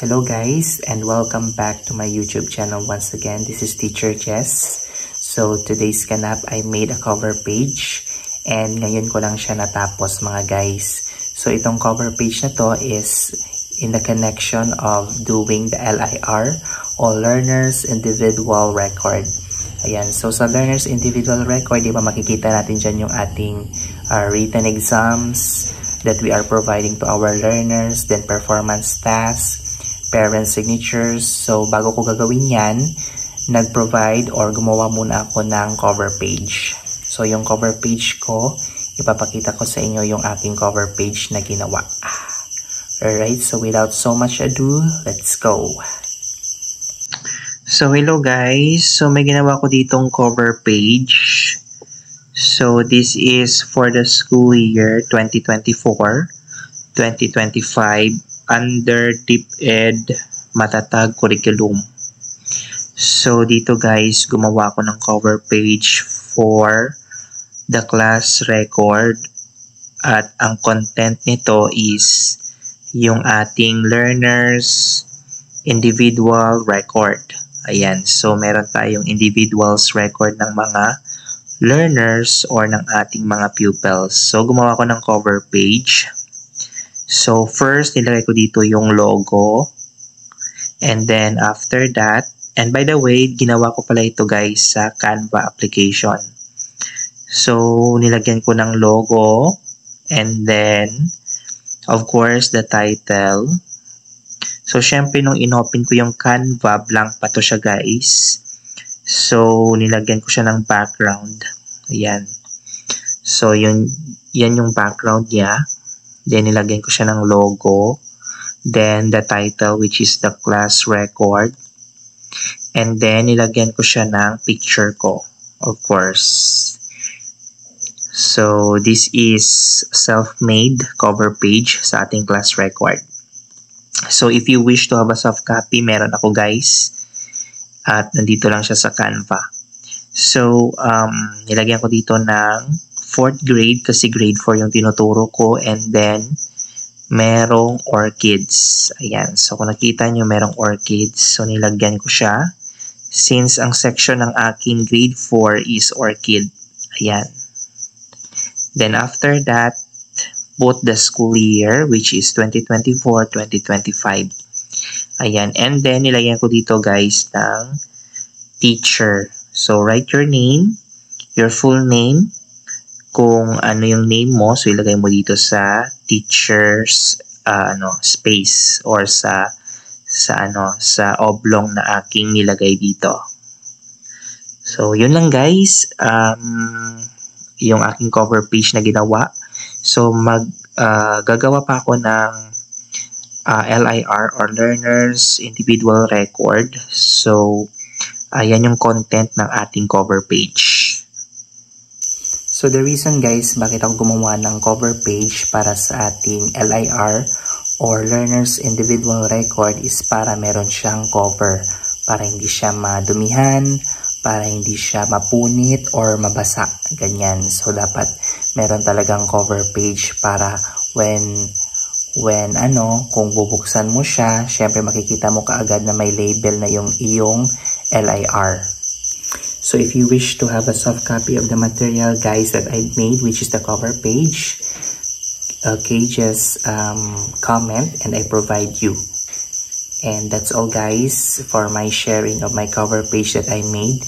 Hello guys, and welcome back to my YouTube channel once again. This is Teacher Jess. So today's ganap, I made a cover page and ngayon ko lang siya natapos mga guys. So itong cover page na to is in the connection of doing the LIR or Learners Individual Record. Ayan, so sa Learners Individual Record, diba makikita natin dyan yung ating written exams that we are providing to our learners, then performance tasks, parent signatures. So bago ko gagawin yan, nag-provide or gumawa muna ako ng cover page. So yung cover page ko, ipapakita ko sa inyo yung aking cover page na ginawa. Alright, so without so much ado, let's go. So hello guys, so may ginawa ko ditong cover page. So this is for the school year 2024-2025 under DepEd Matatag Curriculum. So dito guys, gumawa ko ng cover page for the class record at ang content nito is yung ating learners individual record. Ayan, so meron tayong individuals record ng mga learners or ng ating mga pupils. So gumawa ko ng cover page. So first, nilagay ko dito yung logo. And then after that, and by the way, ginawa ko pala ito guys sa Canva application. So nilagyan ko ng logo. And then, of course, the title. So syempre nung inopen ko yung Canva, blank pa to siya guys. So nilagyan ko siya ng background. Ayan. So yan yung background niya. Then nilagyan ko siya ng logo. Then the title which is the class record. And then nilagyan ko siya ng picture ko, of course. So this is self-made cover page sa ating class record. So if you wish to have a soft copy, meron ako guys. At nandito lang siya sa Canva. So nilagyan ko dito ng 4th grade kasi grade 4 yung tinuturo ko, and then merong orchids. Ayan, so kung nakita nyo merong orchids, so nilagyan ko siya since ang section ng aking grade 4 is orchid. Ayan. Then after that, put the school year which is 2024-2025. Ayan, and then nilagyan ko dito guys ng teacher. So write your name, your full name, kung ano yung name mo, so ilagay mo dito sa teacher's space or sa oblong na aking nilagay dito. So yun lang guys, yung aking cover page na ginawa. So gagawa pa ako ng LIR or Learners Individual Record. So ayan yung content ng ating cover page. So the reason guys bakit ako gumawa ng cover page para sa ating LIR or Learners Individual Record is para meron siyang cover, para hindi siya madumihan, para hindi siya mapunit or mabasa, ganyan. So dapat meron talagang cover page para when kung bubuksan mo siya, syempre makikita mo kaagad na may label na yung iyong LIR. So if you wish to have a soft copy of the material guys that I've made, which is the cover page, okay, just comment and I provide you. And that's all guys for my sharing of my cover page that I made.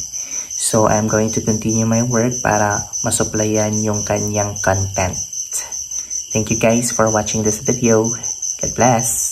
So I'm going to continue my work para masuplayan yung kanyang content. Thank you guys for watching this video. God bless.